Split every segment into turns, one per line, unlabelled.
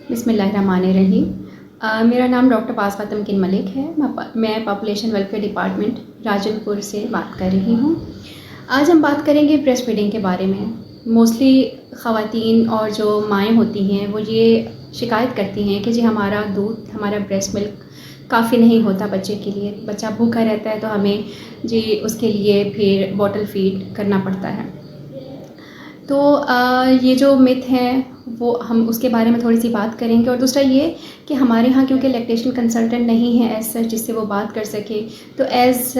बिस्मिल्लाहिर्रहमानिर्रहीम। मेरा नाम डॉक्टर पास किन मलिक है। मैं पॉपुलेशन वेलफेयर डिपार्टमेंट राजनपुर से बात कर रही हूँ। आज हम बात करेंगे ब्रेस्ट फीडिंग के बारे में। मोस्टली ख़वातीन और जो माएँ होती हैं वो ये शिकायत करती हैं कि जी हमारा दूध, हमारा ब्रेस्ट मिल्क काफ़ी नहीं होता बच्चे के लिए। बच्चा भूखा रहता है तो हमें जी उसके लिए फिर बॉटल फीड करना पड़ता है। तो ये जो मिथ है वो हम उसके बारे में थोड़ी सी बात करेंगे। और दूसरा ये कि हमारे यहाँ क्योंकि लैक्टेशन कंसल्टेंट नहीं है एज़ सच जिससे वो बात कर सके, तो एज़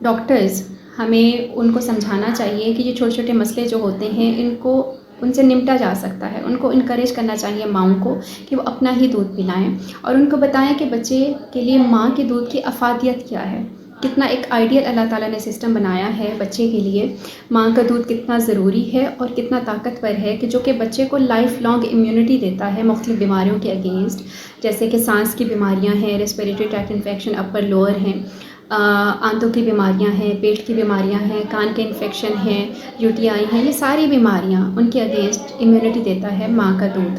डॉक्टर्स हमें उनको समझाना चाहिए कि ये छोटे छोटे मसले जो होते हैं इनको उनसे निपटा जा सकता है। उनको इनकरेज करना चाहिए माँओं को कि वो अपना ही दूध पिलाएं और उनको बताएं कि बच्चे के लिए माँ के दूध की अफादियत क्या है, कितना एक आइडियल अल्लाह ताला ने सिस्टम बनाया है बच्चे के लिए। माँ का दूध कितना ज़रूरी है और कितना ताकतवर है कि जो कि बच्चे को लाइफ लॉन्ग इम्यूनिटी देता है मुख्तलिफ़ बीमारियों के अगेंस्ट, जैसे कि सांस की बीमारियाँ हैं, respiratory tract infection upper lower हैं, आंतों की बीमारियाँ हैं, पेट की बीमारियाँ हैं, कान के इन्फेक्शन हैं, यूटीआई हैं, ये सारी बीमारियाँ उनके अगेंस्ट इम्यूनिटी देता है माँ का दूध,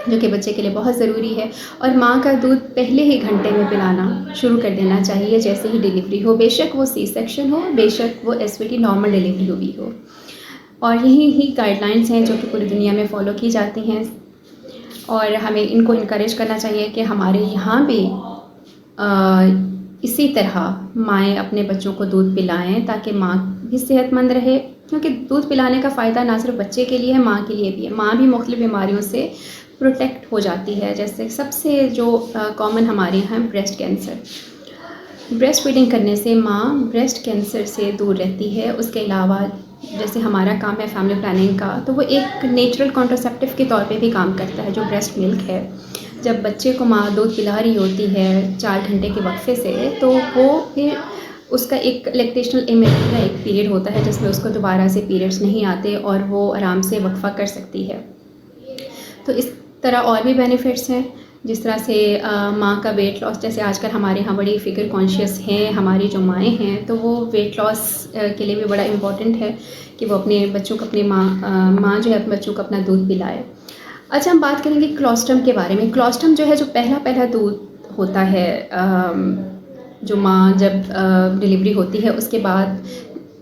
जो कि बच्चे के लिए बहुत ज़रूरी है। और माँ का दूध पहले ही घंटे में पिलाना शुरू कर देना चाहिए जैसे ही डिलीवरी हो, बेशक वो सी सेक्शन हो, बेशक वो एसवीटी नॉर्मल डिलीवरी हुई हो। और यही ही गाइडलाइंस हैं जो कि पूरी दुनिया में फ़ॉलो की जाती हैं और हमें इनको इनकरेज करना चाहिए कि हमारे यहाँ भी इसी तरह माएँ अपने बच्चों को दूध पिलाएं ताकि माँ भी सेहतमंद रहे। क्योंकि दूध पिलाने का फ़ायदा ना सिर्फ बच्चे के लिए है, माँ के लिए भी है। माँ भी मुख्तलिफ़ बीमारियों से प्रोटेक्ट हो जाती है, जैसे सबसे जो कॉमन हमारे यहाँ ब्रेस्ट कैंसर। ब्रेस्ट फीडिंग करने से माँ ब्रेस्ट कैंसर से दूर रहती है। उसके अलावा जैसे हमारा काम है फैमिली प्लानिंग का, तो वो एक नेचुरल कॉन्ट्रासेप्टिव के तौर पे भी काम करता है। जो ब्रेस्ट मिल्क है, जब बच्चे को माँ दूध पिला रही होती है 4 घंटे के वक्फे से, तो वो फिर उसका एक लैक्टेशनल इमेज का एक पीरियड होता है जिसमें उसको दोबारा से पीरियड्स नहीं आते और वो आराम से वक्फा कर सकती है। तो इस तरह और भी बेनिफिट्स हैं, जिस तरह से माँ का वेट लॉस, जैसे आजकल हमारे यहाँ बड़ी फ़िगर कॉन्शियस हैं हमारी जो माएँ हैं, तो वो वेट लॉस के लिए भी बड़ा इम्पॉर्टेंट है कि वो अपने बच्चों को अपनी माँ जो है अपने बच्चों को अपना दूध पिलाए। अच्छा, हम बात करेंगे क्लोस्ट्रम के बारे में। क्लोस्ट्रम जो है जो पहला दूध होता है जो माँ जब डिलीवरी होती है उसके बाद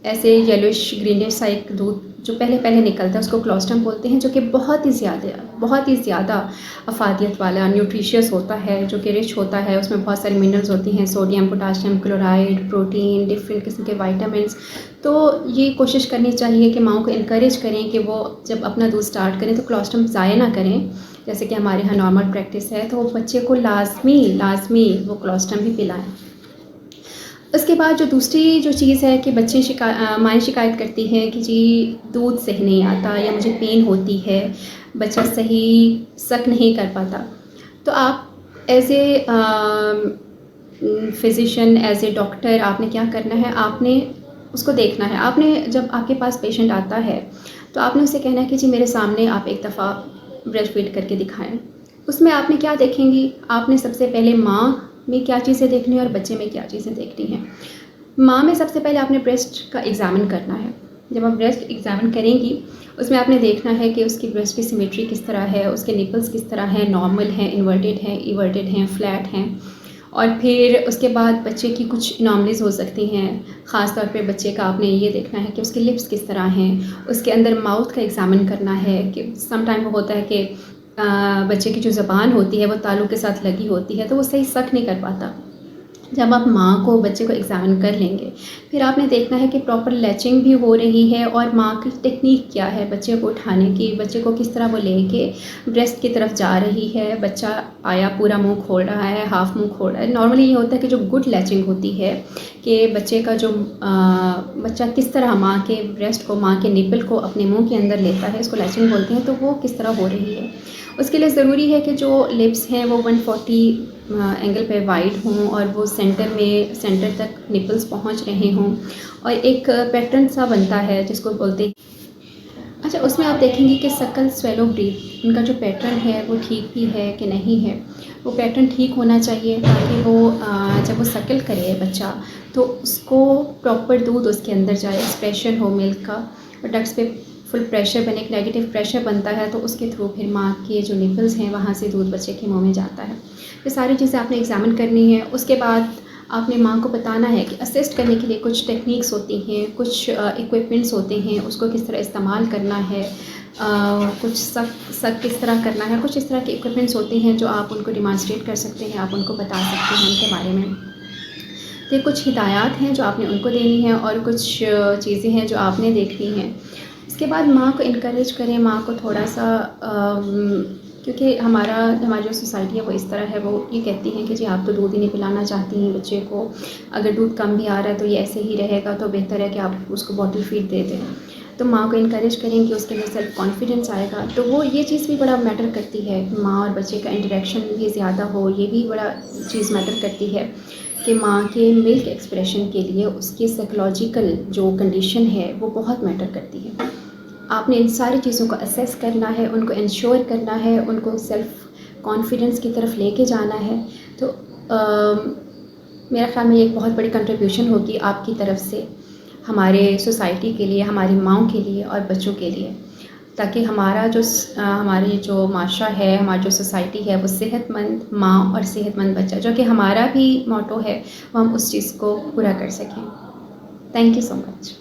ऐसे येलोइश ग्रीनिश सा एक दूध जो पहले निकलता है उसको क्लोस्ट्रम बोलते हैं, जो कि बहुत ही ज़्यादा अफादियत वाला न्यूट्रिशियस होता है, जो कि रिच होता है। उसमें बहुत सारी मिनरल्स होती हैं, sodium, potassium, chloride, protein, different किस्म के वाइटामिन्स। तो ये कोशिश करनी चाहिए कि माँओं को इनकरेज करें कि वो जब अपना दूध स्टार्ट करें तो क्लोस्ट्रम ज़ाया ना करें, जैसे कि हमारे यहाँ नॉर्मल प्रैक्टिस है। तो वो बच्चे को लाजमी वो क्लोस्ट्रम भी पिलाएँ। उसके बाद जो दूसरी जो चीज़ है कि माएँ शिकायत करती हैं कि जी दूध सही नहीं आता या मुझे पेन होती है, बच्चा सही सक नहीं कर पाता। तो आप as a physician, as a doctor आपने क्या करना है, आपने उसको देखना है। आपने जब आपके पास पेशेंट आता है तो आपने उसे कहना है कि जी मेरे सामने आप एक दफ़ा ब्रेस्ट फीड करके दिखाएं। उसमें आपने क्या देखेंगी, आपने सबसे पहले माँ में क्या चीज़ें देखनी है और बच्चे में क्या चीज़ें देखनी हैं। माँ में सबसे पहले आपने ब्रेस्ट का एग्ज़ामिन करना है। जब आप ब्रेस्ट एग्ज़ामिन करेंगी उसमें आपने देखना है कि उसकी ब्रेस्ट की सिमेट्री किस तरह है, उसके निपल्स किस तरह हैं, नॉर्मल हैं, इन्वर्टेड हैं, इवर्टेड हैं, फ्लैट हैं। और फिर उसके बाद बच्चे की कुछ एनॉमलीज़ हो सकती हैं। ख़ास तौर पे बच्चे का आपने ये देखना है कि उसके लिप्स किस तरह हैं, उसके अंदर माउथ का एग्ज़ामिन करना है कि समटाइम वो होता है कि बच्चे की जो ज़बान होती है वो तालू के साथ लगी होती है तो वो सही सक नहीं कर पाता। जब आप माँ को बच्चे को एग्ज़ामिन कर लेंगे फिर आपने देखना है कि प्रॉपर लैचिंग भी हो रही है और माँ की टेक्निक क्या है बच्चे को उठाने की, बच्चे को किस तरह वो लेके ब्रेस्ट की तरफ जा रही है। बच्चा आया पूरा मुंह खोल रहा है, हाफ मुंह खोल रहा है। नॉर्मली ये होता है कि जो गुड लैचिंग होती है कि बच्चे का जो बच्चा किस तरह माँ के ब्रेस्ट को, माँ के निपल को अपने मुँह के अंदर लेता है, इसको लैचिंग बोलते हैं। तो वो किस तरह हो रही है, उसके लिए ज़रूरी है कि जो लिप्स हैं वो 140 एंगल पे वाइड हों और वो सेंटर तक निपल्स पहुंच रहे हों और एक पैटर्न सा बनता है जिसको बोलते हैं। अच्छा, उसमें आप देखेंगे कि सकल स्वेलो ब्रीथ, उनका जो पैटर्न है वो ठीक भी है कि नहीं है। वो पैटर्न ठीक होना चाहिए ताकि वो जब वो सकल करे बच्चा तो उसको प्रॉपर दूध उसके अंदर जाए, एक्सप्रेशन हो मिल्क का, और डक्ट्स पे फुल प्रेशर बने, एक नेगेटिव प्रेशर बनता है, तो उसके थ्रू फिर माँ के जो निपल्स हैं वहाँ से दूध बच्चे के मुंह में जाता है। ये सारी चीज़ें आपने एग्जामिन करनी है। उसके बाद आपने माँ को बताना है कि असिस्ट करने के लिए कुछ टेक्निक्स होती हैं, कुछ इक्विपमेंट्स होते हैं, उसको किस तरह इस्तेमाल करना है, कुछ सक किस तरह करना है, कुछ इस तरह के इक्विपमेंट्स होते हैं जो आप उनको डिमॉन्स्ट्रेट कर सकते हैं, आप उनको बता सकते हैं उनके बारे में। तो ये कुछ हिदायत हैं जो आपने उनको देनी है और कुछ चीज़ें हैं जो आपने देखनी हैं। इसके बाद माँ को इनकरेज करें, माँ को थोड़ा सा क्योंकि हमारी जो सोसाइटी है वो इस तरह है, वो ये कहती हैं कि जी आप तो दूध ही नहीं पिलाना चाहती हैं बच्चे को, अगर दूध कम भी आ रहा है तो ये ऐसे ही रहेगा, तो बेहतर है कि आप उसको बॉटल फीड दे दें। तो माँ को इनकरेज करें कि उसके अंदर सेल्फ कॉन्फिडेंस आएगा, तो वो ये चीज़ भी बड़ा मैटर करती है, माँ और बच्चे का इंटरेक्शन भी ज़्यादा हो, ये भी बड़ा चीज़ मैटर करती है कि माँ के मिल्क एक्सप्रेशन के लिए उसकी साइकोलॉजिकल जो कंडीशन है वो बहुत मैटर करती है। आपने इन सारी चीज़ों को असेस करना है, उनको इंश्योर करना है, उनको सेल्फ कॉन्फिडेंस की तरफ लेके जाना है। तो मेरा ख़्याल में ये एक बहुत बड़ी कंट्रीब्यूशन होगी आपकी तरफ से हमारे सोसाइटी के लिए, हमारी माँओं के लिए और बच्चों के लिए, ताकि हमारी जो माशरा है, हमारी जो सोसाइटी है वो सेहतमंद माँ और सेहतमंद बच्चा, जो कि हमारा भी मोटो है, वो हम उस चीज़ को पूरा कर सकें। Thank you so much.